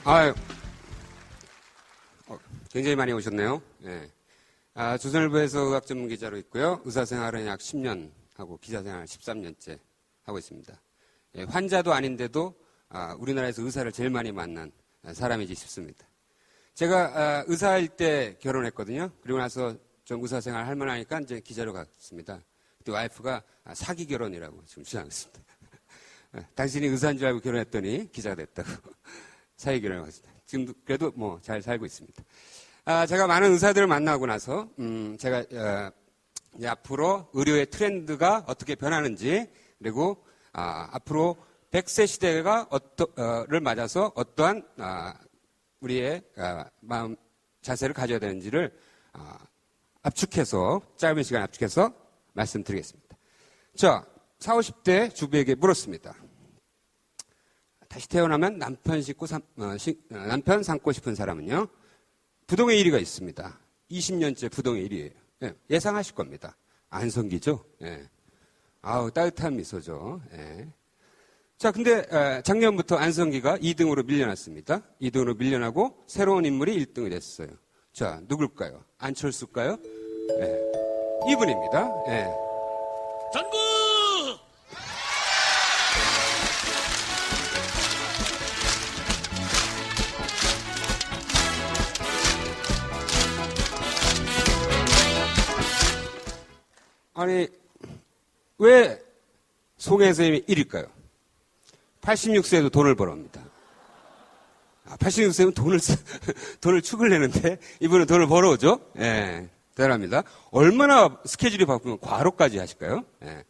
아유, 굉장히 많이 오셨네요. 예. 조선일보에서 의학 전문 기자로 있고요. 의사 생활은 약 10년 하고 기자 생활 13년째 하고 있습니다. 예, 환자도 아닌데도 우리나라에서 의사를 제일 많이 만난 사람이지 싶습니다. 제가 의사일 때 결혼했거든요. 그리고 나서 좀 의사 생활 할 만하니까 이제 기자로 갔습니다. 그때 와이프가 사기 결혼이라고 지금 주장했습니다. 당신이 의사인 줄 알고 결혼했더니 기자가 됐다고 사기 결혼을 했습니다. 지금 그래도 뭐 잘 살고 있습니다. 제가 많은 의사들을 만나고 나서 제가 이제 앞으로 의료의 트렌드가 어떻게 변하는지, 그리고 앞으로 100세 시대가 를 맞아서 어떠한 우리의 마음 자세를 가져야 되는지를 압축해서, 짧은 시간 압축해서 말씀드리겠습니다. 자, 40, 50대 주부에게 물었습니다. 다시 태어나면 남편 삼고 싶은 사람은요? 부동의 1위가 있습니다. 20년째 부동의 1위예요. 예, 예상하실 겁니다. 안성기죠? 예. 아우, 따뜻한 미소죠. 예. 자, 근데 작년부터 안성기가 2등으로 밀려났습니다. 2등으로 밀려나고 새로운 인물이 1등이 됐어요. 자, 누굴까요? 안철수일까요? 예. 이분입니다. 예. 전국! 아니, 왜 송혜 선생님이 1위일까요? 86세에도 돈을 벌어옵니다. 86세면 돈을 축을 내는데 이분은 돈을 벌어오죠? 예, 대단합니다. 얼마나 스케줄이 바쁘면 과로까지 하실까요? 예.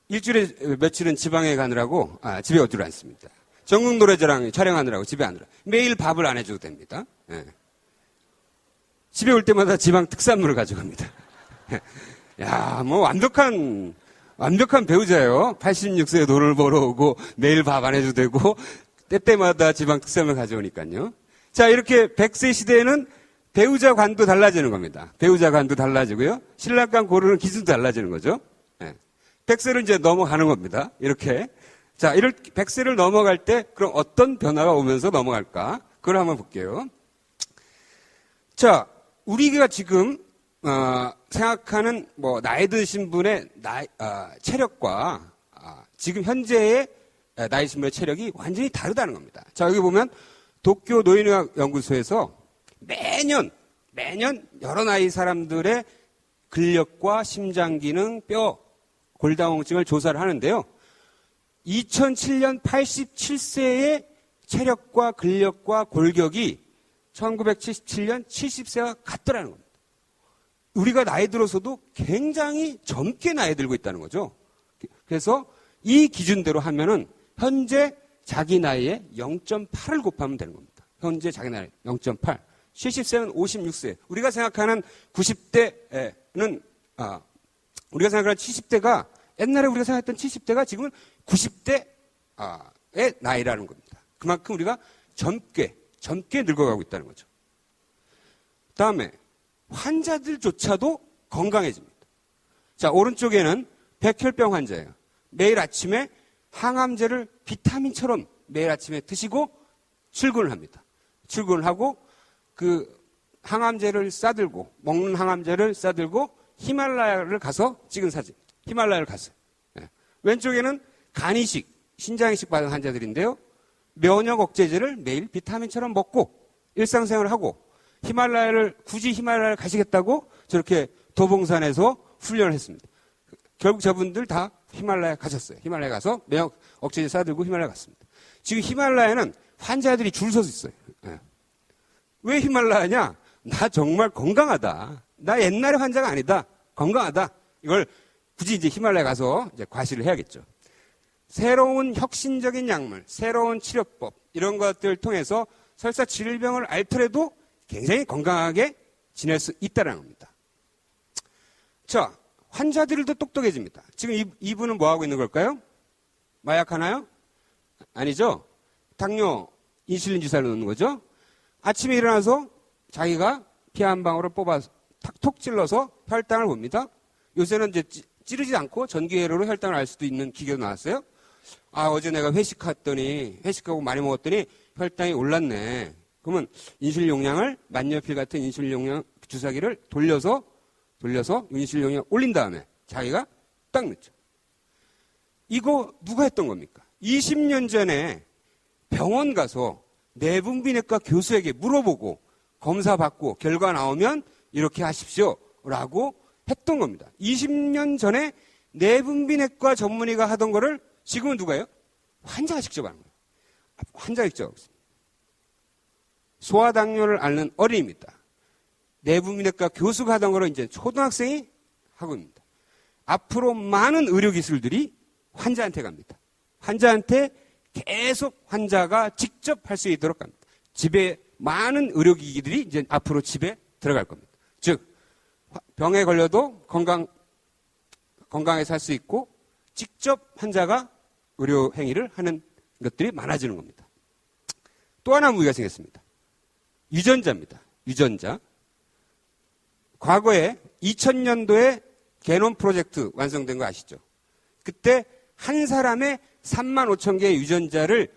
일주일에 며칠은 지방에 가느라고 집에 오질 않습니다. 전국 노래자랑 촬영하느라고 집에 안 들어요. 매일 밥을 안 해줘도 됩니다. 예. 집에 올 때마다 지방 특산물을 가져갑니다. 야, 뭐 완벽한 배우자예요. 86세에 돈을 벌어오고 매일 밥 안 해도 되고 때때마다 지방 특산물 가져오니까요. 자, 이렇게 100세 시대에는 배우자 관도 달라지는 겁니다. 배우자 관도 달라지고요. 신랑감 고르는 기준도 달라지는 거죠. 네. 100세를 이제 넘어가는 겁니다. 이렇게. 자, 이렇게 100세를 넘어갈 때 그럼 어떤 변화가 오면서 넘어갈까? 그걸 한번 볼게요. 자, 우리가 지금 생각하는 나이 드신 분의 체력과 지금 현재의 나이 드신 분의 체력이 완전히 다르다는 겁니다. 자, 여기 보면 도쿄 노인의학 연구소에서 매년 여러 나이 사람들의 근력과 심장 기능, 뼈, 골다공증을 조사를 하는데요. 2007년 87세의 체력과 근력과 골격이 1977년 70세와 같더라는 겁니다. 우리가 나이 들어서도 굉장히 젊게 나이 들고 있다는 거죠. 그래서 이 기준대로 하면은 현재 자기 나이에 0.8을 곱하면 되는 겁니다. 현재 자기 나이 0.8. 70세는 56세. 우리가 생각하는 90대는, 우리가 생각하는 70대가, 옛날에 우리가 생각했던 70대가 지금은 90대의 나이라는 겁니다. 그만큼 우리가 젊게 늙어가고 있다는 거죠. 다음에, 환자들조차도 건강해집니다. 자, 오른쪽에는 백혈병 환자예요. 매일 아침에 항암제를 비타민처럼 매일 아침에 드시고 출근을 합니다. 출근을 하고 그 항암제를 싸들고, 먹는 항암제를 싸들고 히말라야를 가서 찍은 사진. 히말라야를 갔어요. 네. 왼쪽에는 간이식, 신장이식 받은 환자들인데요. 면역 억제제를 매일 비타민처럼 먹고 일상생활을 하고 굳이 히말라야를 가시겠다고 저렇게 도봉산에서 훈련을 했습니다. 결국 저분들 다 히말라야 가셨어요. 히말라야 가서 면역 억제제 싸들고 히말라야 갔습니다. 지금 히말라야는 환자들이 줄 서서 있어요. 네. 왜 히말라야냐? 나 정말 건강하다. 나 옛날의 환자가 아니다. 건강하다. 이걸 굳이 이제 히말라야 가서 이제 과시를 해야겠죠. 새로운 혁신적인 약물, 새로운 치료법, 이런 것들을 통해서 설사 질병을 앓더라도 굉장히 건강하게 지낼 수 있다는 겁니다. 자, 환자들도 똑똑해집니다. 지금 이분은 뭐 하고 있는 걸까요? 마약 하나요? 아니죠. 당뇨, 인슐린 주사를 놓는 거죠. 아침에 일어나서 자기가 피 한 방울을 뽑아서 톡 찔러서 혈당을 봅니다. 요새는 이제 찌르지 않고 전기회로로 혈당을 알 수도 있는 기계도 나왔어요. 어제 내가 회식하고 많이 먹었더니 혈당이 올랐네. 그러면 인슐린 용량을 만년필 같은 인슐린 용량 주사기를 돌려서 인슐린 용량 올린 다음에 자기가 딱 넣죠. 이거 누가 했던 겁니까? 20년 전에 병원 가서 내분비내과 교수에게 물어보고 검사 받고 결과 나오면 이렇게 하십시오라고 했던 겁니다. 20년 전에 내분비내과 전문의가 하던 거를 지금은 누가 해요? 환자가 직접 하는 거예요. 환자가 직접 하고 있습니다. 소아당뇨를 앓는 어린이입니다. 내분비내과 교수가 하던 거를 이제 초등학생이 하고 있습니다. 앞으로 많은 의료기술들이 환자한테 갑니다. 환자한테 계속 환자가 직접 할 수 있도록 합니다. 집에 많은 의료기기들이 이제 앞으로 집에 들어갈 겁니다. 즉, 병에 걸려도 건강해서 할 수 있고 직접 환자가 의료 행위를 하는 것들이 많아지는 겁니다. 또 하나 무기가 생겼습니다. 유전자입니다. 유전자. 과거에 2000년도에 게놈 프로젝트 완성된 거 아시죠? 그때 한 사람의 35,000개의 유전자를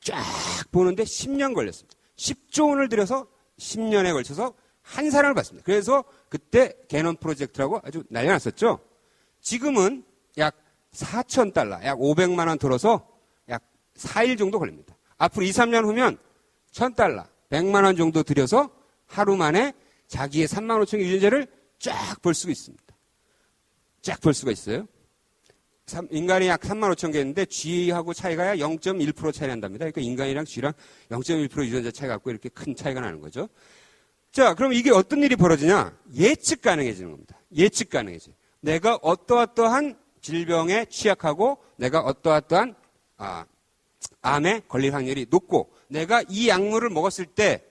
쫙 보는데 10년 걸렸습니다. 10조 원을 들여서 10년에 걸쳐서 한 사람을 봤습니다. 그래서 그때 게놈 프로젝트라고 아주 난리 났었죠. 지금은 약 4,000달러, 약 500만 원 들어서 약 4일 정도 걸립니다. 앞으로 2, 3년 후면 1,000달러, 100만 원 정도 들여서 하루 만에 자기의 35,000개 유전자를 쫙 볼 수가 있습니다. 쫙 볼 수가 있어요. 인간이 약 35,000개인데 쥐하고 차이가 0.1% 차이 난답니다. 그러니까 인간이랑 쥐랑 0.1% 유전자 차이가 갖고 이렇게 큰 차이가 나는 거죠. 자, 그럼 이게 어떤 일이 벌어지냐? 예측 가능해지는 겁니다. 예측 가능해져요. 내가 어떠한 질병에 취약하고 내가 어떠한 암에 걸릴 확률이 높고 내가 이 약물을 먹었을 때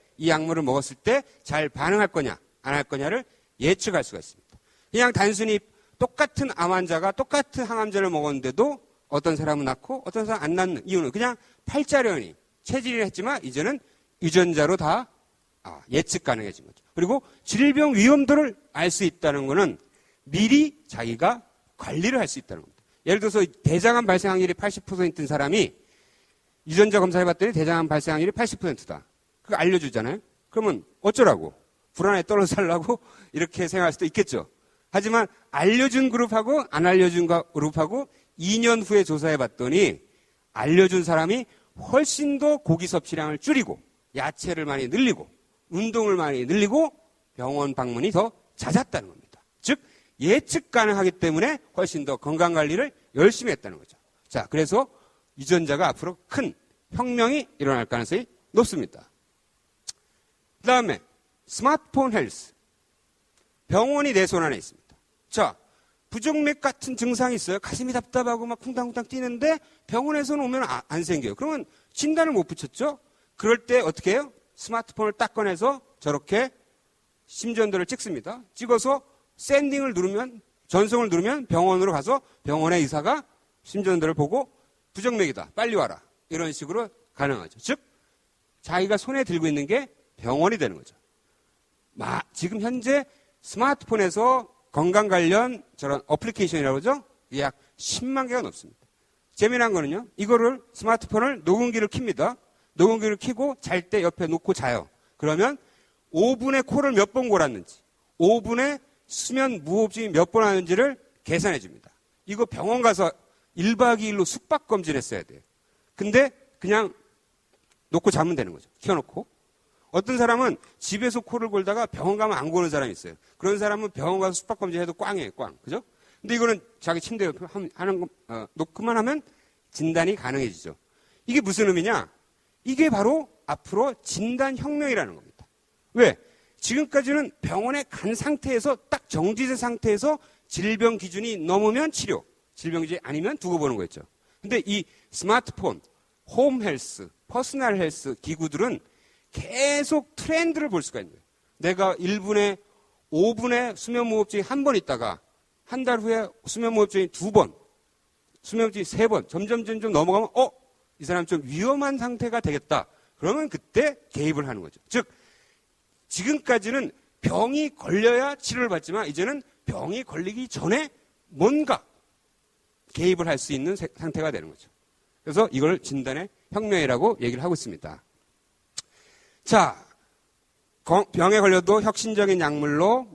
잘 반응할 거냐 안 할 거냐를 예측할 수가 있습니다. 그냥 단순히 똑같은 암 환자가 똑같은 항암제를 먹었는데도 어떤 사람은 낫고 어떤 사람은 안 낫는 이유는 그냥 팔자련이 체질이 했지만 이제는 유전자로 다 예측 가능해진 거죠. 그리고 질병 위험도를 알 수 있다는 거는 미리 자기가 관리를 할 수 있다는 겁니다. 예를 들어서 대장암 발생 확률이 80%인 사람이 유전자 검사해봤더니 대장암 발생 확률이 80%다. 그거 알려주잖아요. 그러면 어쩌라고? 불안에 떨어 살라고 이렇게 생각할 수도 있겠죠. 하지만 알려준 그룹하고 안 알려준 그룹하고 2년 후에 조사해봤더니 알려준 사람이 훨씬 더 고기 섭취량을 줄이고 야채를 많이 늘리고 운동을 많이 늘리고 병원 방문이 더 잦았다는 겁니다. 즉 예측 가능하기 때문에 훨씬 더 건강관리를 열심히 했다는 거죠. 자, 그래서 유전자가 앞으로 큰 혁명이 일어날 가능성이 높습니다. 그 다음에 스마트폰 헬스. 병원이 내 손 안에 있습니다. 자, 부정맥 같은 증상이 있어요. 가슴이 답답하고 막 쿵당쿵당 뛰는데 병원에서는 오면 안 생겨요. 그러면 진단을 못 붙였죠? 그럴 때 어떻게 해요? 스마트폰을 딱 꺼내서 저렇게 심전도를 찍습니다. 찍어서 샌딩을 누르면, 전송을 누르면 병원으로 가서 병원의 의사가 심전도를 보고 부정맥이다. 빨리 와라. 이런 식으로 가능하죠. 즉, 자기가 손에 들고 있는 게 병원이 되는 거죠. 지금 현재 스마트폰에서 건강 관련 저런 어플리케이션이라고 그러죠? 약 10만 개가 넘습니다. 재미난 거는요, 이거를 스마트폰을 녹음기를 킵니다. 녹음기를 켜고 잘 때 옆에 놓고 자요. 그러면 5분에 코를 몇 번 골았는지, 5분에 수면 무호흡증이 몇 번 하는지를 계산해 줍니다. 이거 병원 가서 1박 2일로 숙박 검진했어야 돼요. 근데 그냥 놓고 자면 되는 거죠. 켜놓고. 어떤 사람은 집에서 코를 골다가 병원 가면 안 고는 사람이 있어요. 그런 사람은 병원 가서 숙박 검진해도 꽝이에요, 꽝. 그죠? 근데 이거는 자기 침대 옆에 놓고만 하면 진단이 가능해지죠. 이게 무슨 의미냐? 이게 바로 앞으로 진단혁명이라는 겁니다. 왜? 지금까지는 병원에 간 상태에서 딱 정지된 상태에서 질병 기준이 넘으면 치료, 질병 기준이 아니면 두고 보는 거였죠. 근데 이 스마트폰, 홈 헬스, 퍼스널 헬스 기구들은 계속 트렌드를 볼 수가 있는 거예요. 내가 1분에 5분에 수면무호흡증이 한 번 있다가 한 달 후에 수면무호흡증이 2번, 수면무호흡증이 3번, 점점 넘어가면 이 사람 좀 위험한 상태가 되겠다. 그러면 그때 개입을 하는 거죠. 즉 지금까지는 병이 걸려야 치료를 받지만 이제는 병이 걸리기 전에 뭔가 개입을 할 수 있는 상태가 되는 거죠. 그래서 이걸 진단의 혁명이라고 얘기를 하고 있습니다. 자, 병에 걸려도 혁신적인 약물로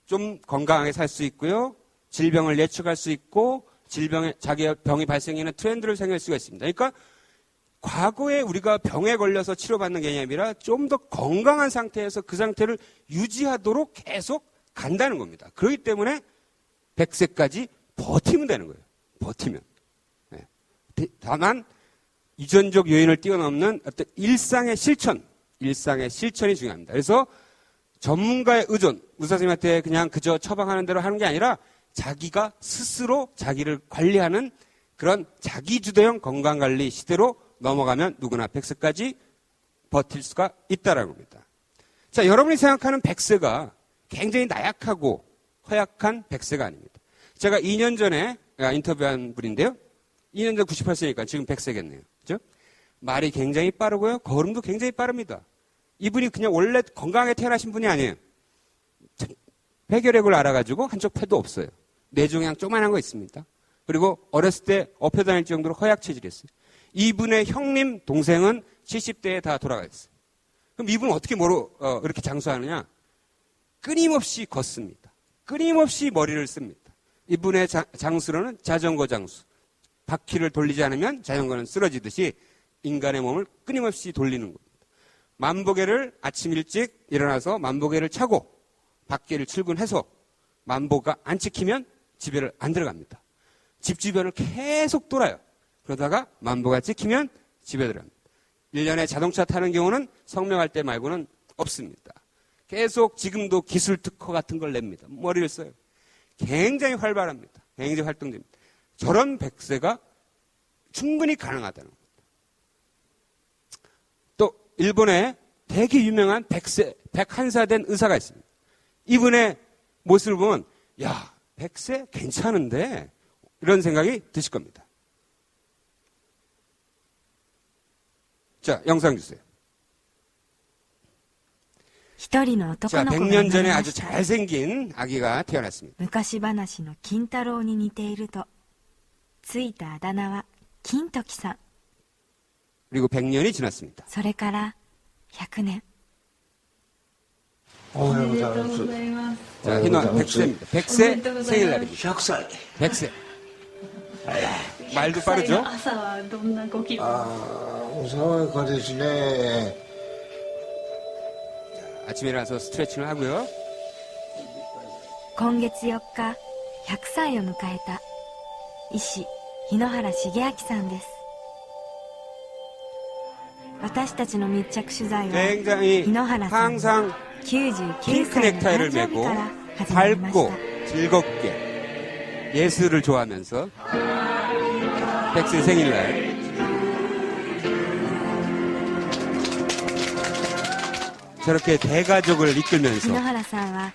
좀 건강하게 살 수 있고요. 질병을 예측할 수 있고 자기 병이 발생하는 트렌드를 생길 수가 있습니다. 그러니까 과거에 우리가 병에 걸려서 치료받는 개념이라 좀 더 건강한 상태에서 그 상태를 유지하도록 계속 간다는 겁니다. 그렇기 때문에 100세까지 버티면 되는 거예요. 버티면. 네. 다만 유전적 요인을 뛰어넘는 어떤 일상의 실천이 중요합니다. 그래서 전문가의 의존, 의사 선생님한테 그냥 그저 처방하는 대로 하는 게 아니라 자기가 스스로 자기를 관리하는 그런 자기주도형 건강관리 시대로 넘어가면 누구나 100세까지 버틸 수가 있다는 겁니다. 자, 여러분이 생각하는 100세가 굉장히 나약하고 허약한 100세가 아닙니다. 제가 2년 전에 인터뷰한 분인데요. 2년 전 98세니까 지금 100세겠네요. 그죠? 말이 굉장히 빠르고요. 걸음도 굉장히 빠릅니다. 이분이 그냥 원래 건강하게 태어나신 분이 아니에요. 폐결핵을 알아가지고 한쪽 폐도 없어요. 뇌종양 조그만한 거 있습니다. 그리고 어렸을 때 업혀 다닐 정도로 허약 체질이었어요. 이분의 형님, 동생은 70대에 다 돌아가셨어요. 그럼 이분은 어떻게 이렇게 장수하느냐? 끊임없이 걷습니다. 끊임없이 머리를 씁니다. 이분의 장수로는 자전거 장수. 바퀴를 돌리지 않으면 자전거는 쓰러지듯이 인간의 몸을 끊임없이 돌리는 겁니다. 만보계를 아침 일찍 일어나서 만보계를 차고 밖에를 출근해서 만보가 안 찍히면 집에를 안 들어갑니다. 집 주변을 계속 돌아요. 그러다가 만보가 찍히면 집에 들어갑니다. 1년에 자동차 타는 경우는 성명할 때 말고는 없습니다. 계속 지금도 기술 특허 같은 걸 냅니다. 머리를 써요. 굉장히 활발합니다. 굉장히 활동적입니다. 저런 100세가 충분히 가능하다는 겁니다. 또 일본에 되게 유명한 100세, 101사 된 의사가 있습니다. 이분의 모습을 보면 야, 100세 괜찮은데 이런 생각이 드실 겁니다. 자, 영상 주세요. 자, 100년 전에 아주 잘생긴 아기가 태어났습니다. 昔話の金太郎に似ているとついたあだ名は金時さん。 그리고 100년이 지났습니다. それから100年。 おはようございます。 자, 희노 100세입니다. 100세 생일날입니다. 100살. 100세. 말도 빠르죠? 朝はどんなご気分？爽やかですね。 아침에 일어나서 스트레칭을 하고요. 今月4日100歳を迎えた医師日野原重明さんです。私たちの密着取材は 굉장히 日野原さんの 항상 99 핑크 歳の 넥타이를 誕生日 메고 から始まりまし 밝고 た。 즐겁게 예술을 좋아하면서 100세 생일날 저렇게 대가족을 日 이끌면서 野原さんは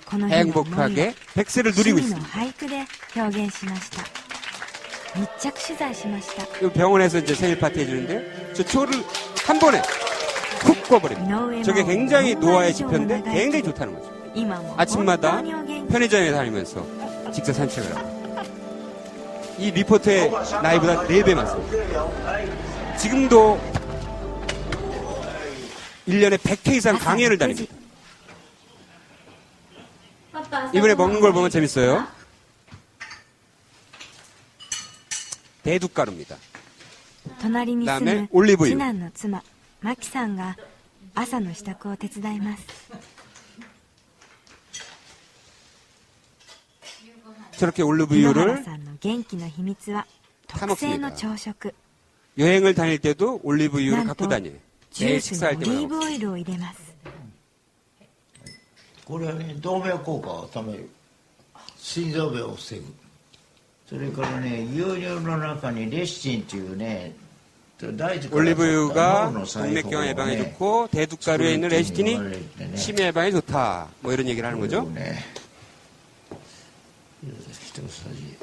この日の思いを 행복하게 100세를 누리고 趣味の 있습니다. 俳句で表現しました。密着取材しました。 이 병원에서 이제 생일 파티 해주는데 저 초를 한 번에 훅 꺼버립니다. 저게 굉장히 노화에 지편인데 굉장히 좋다는 거죠. 今も 아침마다 本当にお元気 편의점에 다니면서 직접 산책을 하고 이 리포터의 나이보다 4배 많습니다. 지금도 1년에 100회 이상 강연을 다닙니다. 이번에 먹는 걸 보면 재밌어요. 대두가루입니다. 隣に住む 그다음에 올리브유. 次男の妻マキさんが朝の支度を手伝います。 저렇게 日野原 올리브유를 さんの元気の秘密は特製の朝食。 여행을 다닐 때도 올리브유를 なん 갖고 と 다녀요. ジ 매일 ュースに 식사할 オリ 때마다 ーブオイルを入れます。これはね、動脈硬化をためる。心臓病を防ぐ。それからね、牛乳の中にレシチンっていうね、大豆から取った 올리브유가 脳の細胞を 동맥경 예방에 ね 좋고 대두가루에 있는 레시틴이 作るっていうのが言われてね 치매 예방에 좋다. 뭐 이런 얘기를 하는 거죠. ね一さじ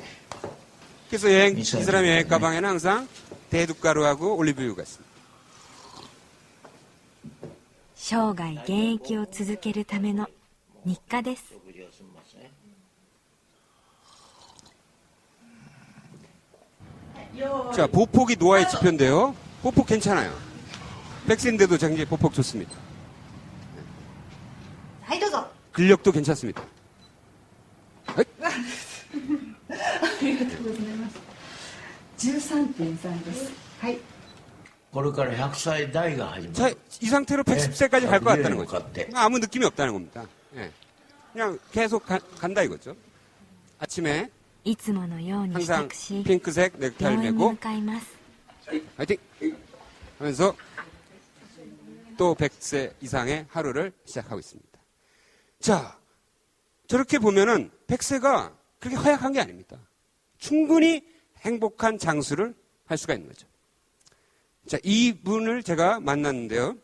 그래서 이 사람 여행 가방에는 항상 대두가루하고 올리브유가 있습니다. 生涯現役を続けるための日課です。 食事を済ますね。 자, 보폭이 노화의 지표인데요. 보폭 괜찮아요. 백세인데도 굉장히 보폭 좋습니다. はい、どうぞ。 근력도 괜찮습니다. ありがとうございます。13.3です。はい。これから100歳代が始ま 자, る。 이 상태로 110세까지 갈 것 같다는 거죠. 같아. 아무 느낌이 없다는 겁니다. 예. 그냥 계속 간다 이거죠. 아침에 いつものように支 항상 度し 핑크색 病 넥타이를 院に 메고 向かいます。 화이팅! 하면서 또 100세 이상의 하루를 시작하고 있습니다. 자, 저렇게 보면은 100세가 그렇게 허약한 게 아닙니다. 충분히 행복한 장수를 할 수가 있는 거죠. 자, 이분을 제가 만났는데요.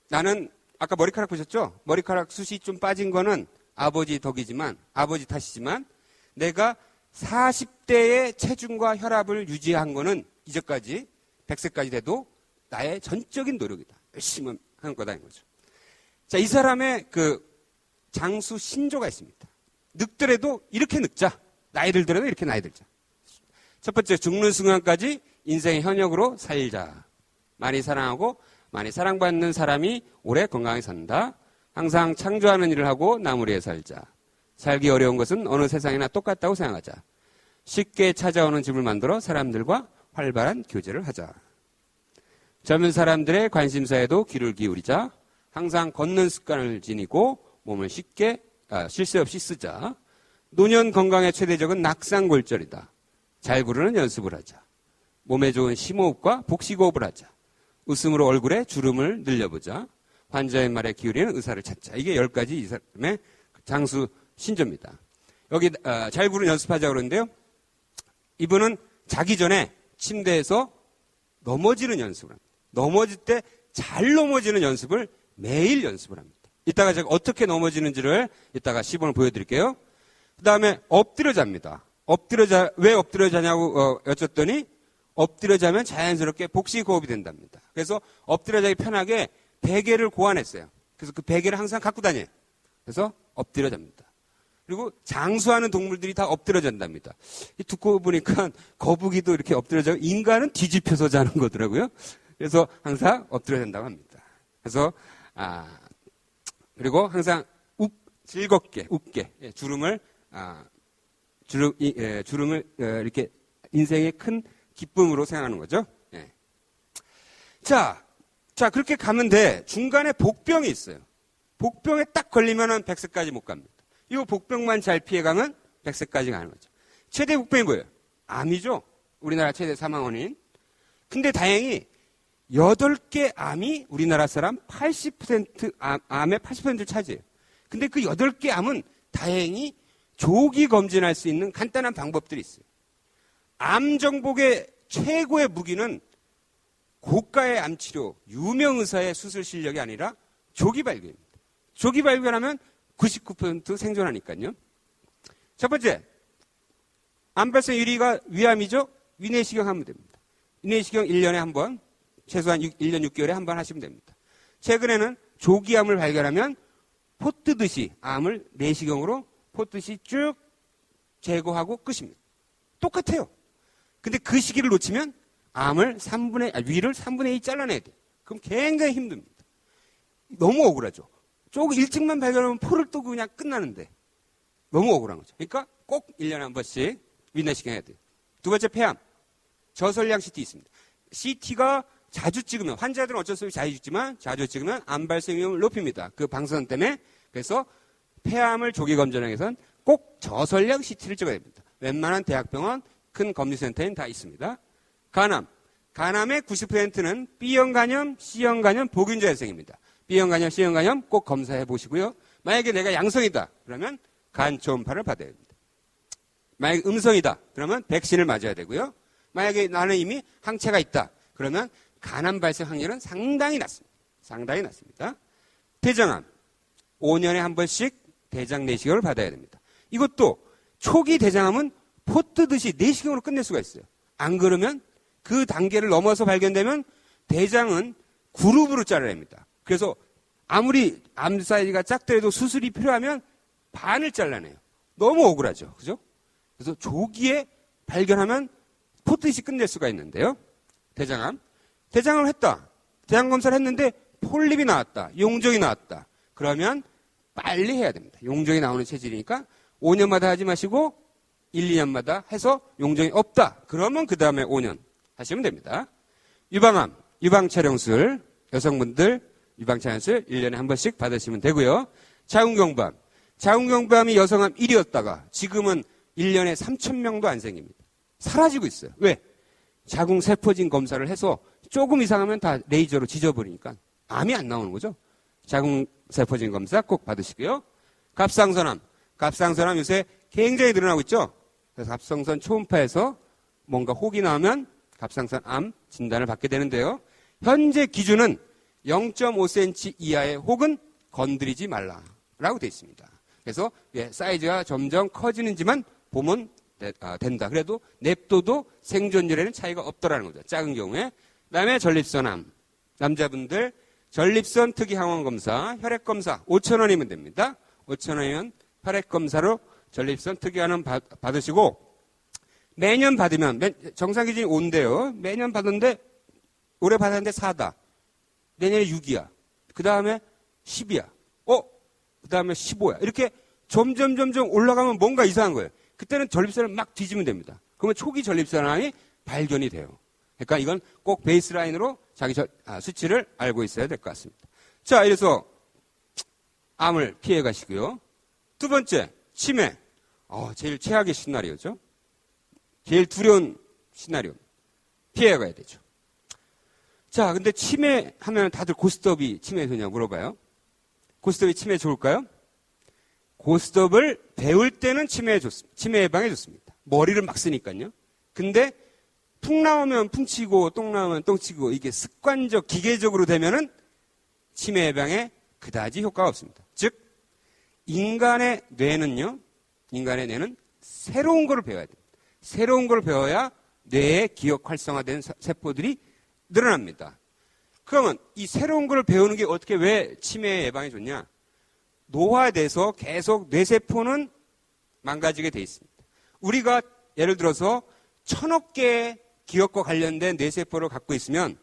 나는 아까 머리카락 보셨죠? 머리카락 숱이 좀 빠진 거는 아버지 덕이지만, 아버지 탓이지만, 내가 40대의 체중과 혈압을 유지한 거는 이제까지 100세까지 돼도 나의 전적인 노력이다. 열심히 하는 거다, 이 거죠. 자, 이 사람의 그 장수 신조가 있습니다. 늙더라도 이렇게 늙자. 나이를 들어도 이렇게 나이 들자. 첫 번째, 죽는 순간까지 인생의 현역으로 살자. 많이 사랑하고 많이 사랑받는 사람이 오래 건강하게 산다. 항상 창조하는 일을 하고 나무를 위해 살자. 살기 어려운 것은 어느 세상이나 똑같다고 생각하자. 쉽게 찾아오는 집을 만들어 사람들과 활발한 교제를 하자. 젊은 사람들의 관심사에도 귀를 기울이자. 항상 걷는 습관을 지니고 몸을 쉽게 쉴 새 없이 쓰자. 노년 건강의 최대적은 낙상골절이다. 잘 부르는 연습을 하자. 몸에 좋은 심호흡과 복식호흡을 하자. 웃음으로 얼굴에 주름을 늘려보자. 환자의 말에 기울이는 의사를 찾자. 이게 10가지 이 사람의 장수 신조입니다. 여기 잘 부르는 연습하자고 그러는데요. 이분은 자기 전에 침대에서 넘어지는 연습을 합니다. 넘어질 때 잘 넘어지는 연습을 매일 연습을 합니다. 이따가 제가 어떻게 넘어지는지를 이따가 시범을 보여드릴게요. 그 다음에 엎드려 잡니다. 왜 엎드려 자냐고 여쭸더니 엎드려 자면 자연스럽게 복식 호흡이 된답니다. 그래서 엎드려 자기 편하게 베개를 고안했어요. 그래서 그 베개를 항상 갖고 다녀요. 그래서 엎드려 잡니다. 그리고 장수하는 동물들이 다 엎드려 잔답니다. 듣고 보니까 거북이도 이렇게 엎드려 자고 인간은 뒤집혀서 자는 거더라고요. 그래서 항상 엎드려 잔다고 합니다. 그래서 그리고 항상 즐겁게 웃게 주름을 이렇게 인생의 큰 기쁨으로 생각하는 거죠. 예. 자, 그렇게 가면 돼. 중간에 복병이 있어요. 복병에 딱 걸리면은 100세까지 못 갑니다. 이 복병만 잘 피해가면 100세까지 가는 거죠. 최대 복병이 뭐예요? 암이죠. 우리나라 최대 사망 원인. 근데 다행히 8개 암이 우리나라 사람 80% 암의 80%를 차지해요. 근데 그 8개 암은 다행히 조기 검진할 수 있는 간단한 방법들이 있어요. 암 정복의 최고의 무기는 고가의 암치료, 유명 의사의 수술 실력이 아니라 조기 발견입니다. 조기 발견하면 99% 생존하니까요. 첫 번째, 암 발생 1위가 위암이죠. 위내시경 하면 됩니다. 위내시경 1년에 한 번, 최소한 1년 6개월에 한 번 하시면 됩니다. 최근에는 조기암을 발견하면 포 뜨듯이 암을 내시경으로 포 뜨듯이 쭉 제거하고 끝입니다. 똑같아요. 근데 그 시기를 놓치면 위를 3분의 2 잘라내야 돼요. 그럼 굉장히 힘듭니다. 너무 억울하죠. 조금 일찍만 발견하면 포를 뜨고 그냥 끝나는데 너무 억울한 거죠. 그러니까 꼭 1년에 한 번씩 위내시경 해야 돼요. 두 번째, 폐암. 저설량 CT 있습니다. CT가 자주 찍으면, 환자들은 어쩔 수 없이 자주 찍지만 자주 찍으면 암 발생 위험을 높입니다. 그 방사선 때문에. 그래서 폐암을 조기 검진하기 위해서는 꼭 저설량 CT를 찍어야 됩니다. 웬만한 대학병원, 큰 검진센터에는 다 있습니다. 간암. 간암의 90%는 B형 간염, C형 간염, 보균자 발생입니다. B형 간염, C형 간염 꼭 검사해 보시고요. 만약에 내가 양성이다. 그러면 간 초음파를 받아야 됩니다. 만약에 음성이다. 그러면 백신을 맞아야 되고요. 만약에 나는 이미 항체가 있다. 그러면 간암 발생 확률은 상당히 낮습니다. 상당히 낮습니다. 대장암. 5년에 한 번씩 대장 내시경을 받아야 됩니다. 이것도 초기 대장암은 포 뜨듯이 내시경으로 끝낼 수가 있어요. 안 그러면 그 단계를 넘어서 발견되면 대장은 그룹으로 잘라냅니다. 그래서 아무리 암 사이즈가 작더라도 수술이 필요하면 반을 잘라내요. 너무 억울하죠. 그죠? 그래서 조기에 발견하면 포트잇이 끝낼 수가 있는데요. 대장암을 했다. 대장 검사를 했는데 폴립이 나왔다. 용종이 나왔다. 그러면 빨리 해야 됩니다. 용종이 나오는 체질이니까 5년마다 하지 마시고 1, 2년마다 해서 용종이 없다. 그러면 그 다음에 5년 하시면 됩니다. 유방암, 유방촬영술, 여성분들 유방촬영술 1년에 한 번씩 받으시면 되고요. 자궁경부암, 자궁경부암이 여성암 1위였다가 지금은 1년에 3,000명도 안 생깁니다. 사라지고 있어요. 왜? 자궁세포진 검사를 해서 조금 이상하면 다 레이저로 지져버리니까 암이 안 나오는 거죠. 자궁세포진 검사 꼭 받으시고요. 갑상선암, 갑상선암 요새 굉장히 늘어나고 있죠. 그래서 갑상선 초음파에서 뭔가 혹이 나오면 갑상선암 진단을 받게 되는데요. 현재 기준은 0.5cm 이하의 혹은 건드리지 말라라고 되어 있습니다. 그래서 사이즈가 점점 커지는지만 보면 된다. 그래도 냅둬도 생존율에는 차이가 없더라는 거죠. 작은 경우에. 그다음에 전립선암. 남자분들 전립선 특이항원 검사, 혈액 검사 5,000원이면 됩니다. 5,000원이면 혈액 검사로 전립선 특이항원 받으시고 매년 받으면 정상 기준이 5인데요. 매년 받는데 올해 받았는데 4다. 내년에 6이야. 그 다음에 10이야. 그 다음에 15야. 이렇게 점점 올라가면 뭔가 이상한 거예요. 그때는 전립선을 막 뒤지면 됩니다. 그러면 초기 전립선암이 발견이 돼요. 그러니까 이건 꼭 베이스라인으로 자기 수치를 알고 있어야 될 것 같습니다. 자, 이래서 암을 피해 가시고요. 두 번째, 치매. 제일 최악의 시나리오죠. 제일 두려운 시나리오. 피해 가야 되죠. 자, 근데 치매 하면 다들 고스톱이 치매 좋냐 물어봐요. 고스톱이 치매 좋을까요? 고스톱을 배울 때는 치매 예방에 좋습니다. 머리를 막 쓰니까요. 근데 풍 나오면 풍 치고 똥 나오면 똥 치고 이게 습관적 기계적으로 되면은 치매 예방에 그다지 효과가 없습니다. 즉 인간의 뇌는 새로운 걸 배워야 됩니다. 새로운 걸 배워야 뇌의 기억 활성화된 세포들이 늘어납니다. 그러면 이 새로운 걸 배우는 게 어떻게 왜 치매 예방에 좋냐? 노화돼서 계속 뇌세포는 망가지게 돼 있습니다. 우리가 예를 들어서 1,000억 개의 기억과 관련된 뇌세포를 갖고 있으면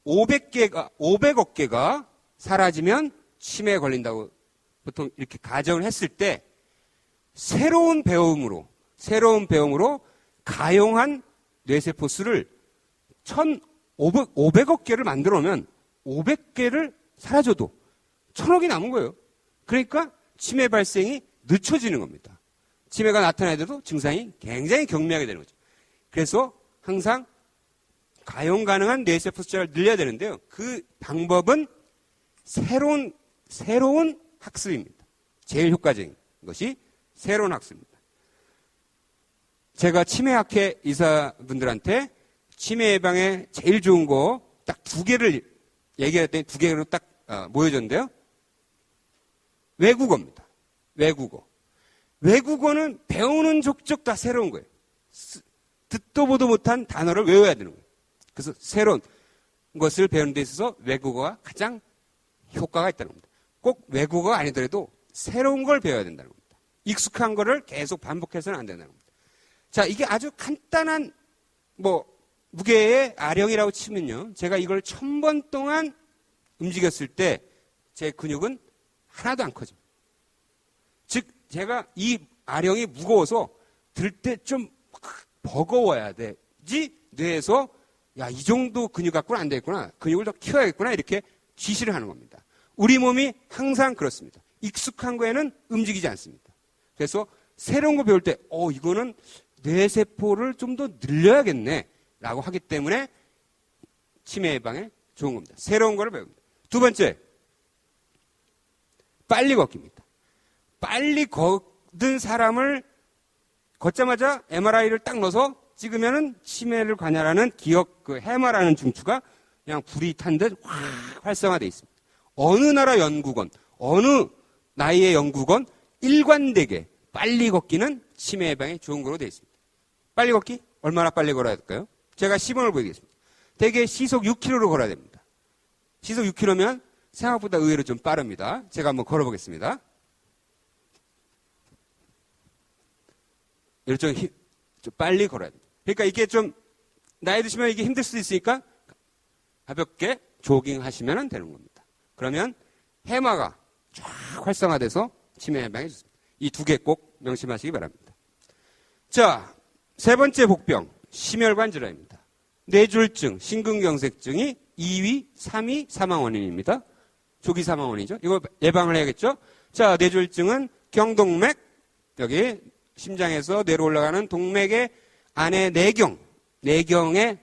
500억 개가 사라지면 치매에 걸린다고 보통 이렇게 가정을 했을 때 새로운 배움으로 가용한 뇌세포 수를 500억 개를 만들어 놓으면 500개를 사라져도 1,000억이 남은 거예요. 그러니까 치매 발생이 늦춰지는 겁니다. 치매가 나타나더라도 증상이 굉장히 경미하게 되는 거죠. 그래서 항상 가용 가능한 뇌세포 숫자를 늘려야 되는데요. 그 방법은 새로운 학습입니다. 제일 효과적인 것이 새로운 학습입니다. 제가 치매학회 의사분들한테 치매 예방에 제일 좋은 거 딱 2개를 얘기했더니 2개로 딱 모여졌는데요. 외국어입니다. 외국어는 배우는 족족 다 새로운 거예요. 듣도 보도 못한 단어를 외워야 되는 거예요. 그래서 새로운 것을 배우는 데 있어서 외국어가 가장 효과가 있다는 겁니다. 꼭 외국어가 아니더라도 새로운 걸 배워야 된다는 겁니다. 익숙한 거를 계속 반복해서는 안 된다는 겁니다. 자, 이게 아주 간단한 무게의 아령이라고 치면요. 제가 이걸 1,000번 동안 움직였을 때 제 근육은 하나도 안 커집니다. 즉, 제가 이 아령이 무거워서 들 때 좀 버거워야 되지 뇌에서 이 정도 근육 갖고는 안 되겠구나. 근육을 더 키워야겠구나. 이렇게 지시를 하는 겁니다. 우리 몸이 항상 그렇습니다. 익숙한 거에는 움직이지 않습니다. 그래서 새로운 거 배울 때 이거는 뇌세포를 좀 더 늘려야겠네 라고 하기 때문에 치매 예방에 좋은 겁니다. 새로운 거를 배웁니다. 두 번째, 빨리 걷기입니다. 빨리 걷는 사람을 걷자마자 MRI를 딱 넣어서 찍으면은 치매를 관할하는 기억 해마라는 중추가 그냥 불이 탄 듯 확 활성화되어 있습니다. 어느 나라 연구건, 어느 나이의 연구건 일관되게 빨리 걷기는 치매 예방에 좋은 거로 되어 있습니다. 빨리 걷기? 얼마나 빨리 걸어야 될까요? 제가 시범을 보이겠습니다. 대개 시속 6km로 걸어야 됩니다. 시속 6km면 생각보다 의외로 좀 빠릅니다. 제가 한번 걸어보겠습니다. 좀 빨리 걸어야 됩니다. 그러니까 이게 좀 나이 드시면 이게 힘들 수도 있으니까 가볍게 조깅 하시면 되는 겁니다. 그러면 해마가 쫙 활성화돼서 치매 예방에 좋습니다. 이 두 개 꼭 명심하시기 바랍니다. 자, 세 번째 복병, 심혈관 질환입니다. 뇌졸중, 심근경색증이 2위, 3위 사망 원인입니다. 조기 사망 원인이죠. 이거 예방을 해야겠죠? 자, 뇌졸중은 경동맥, 여기 심장에서 뇌로 올라가는 동맥의 안에 내경의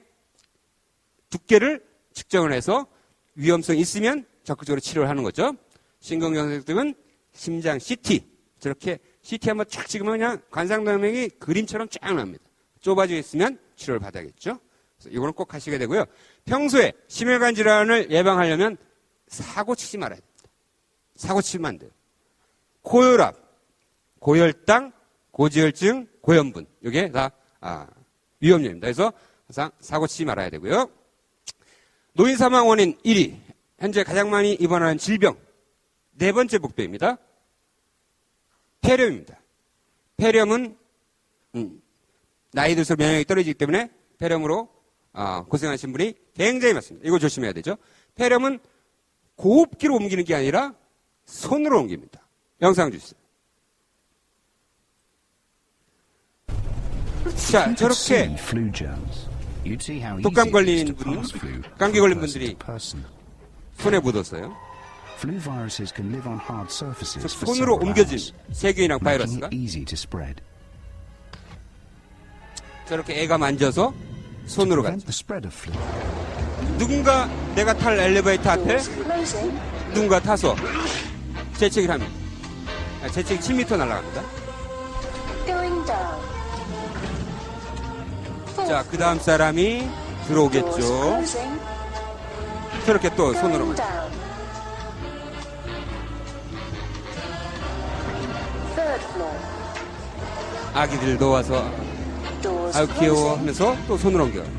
두께를 측정을 해서 위험성이 있으면 적극적으로 치료를 하는 거죠. 심근경색증은 심장 CT, 저렇게 CT 한번 쫙 찍으면 그냥 관상동맥이 그림처럼 쫙 납니다. 좁아져 있으면 치료를 받아야겠죠. 그래서 이거는 꼭 하시게 되고요. 평소에 심혈관 질환을 예방하려면 사고 치지 말아야 됩니다. 사고 치면 안 돼요. 고혈압, 고혈당, 고지혈증, 고염분. 이게 다 위험률입니다. 그래서 항상 사고 치지 말아야 되고요. 노인 사망 원인 1위. 현재 가장 많이 입원하는 질병. 네 번째 복병입니다. 폐렴입니다. 폐렴은 나이 들수록 면역력이 떨어지기 때문에 폐렴으로 고생하신 분이 굉장히 많습니다. 이거 조심해야 되죠. 폐렴은 호흡기로 옮기는 게 아니라 손으로 옮깁니다. 영상 주세요. 자, 저렇게 독감 걸린 분, 감기 걸린 분들이 손에 묻었어요. 손으로 옮겨진 세균이랑 바이러스가 저렇게 애가 만져서 손으로 가죠. 누군가 내가 탈 엘리베이터 앞에 누군가 타서 재채기를 합니다. 재채기 7m 날아갑니다. 자, 그 다음 사람이 들어오겠죠. 저렇게 또 손으로 가죠. 아기들 놓아서 아유 귀여워 하면서 또 손으로 옮겨요.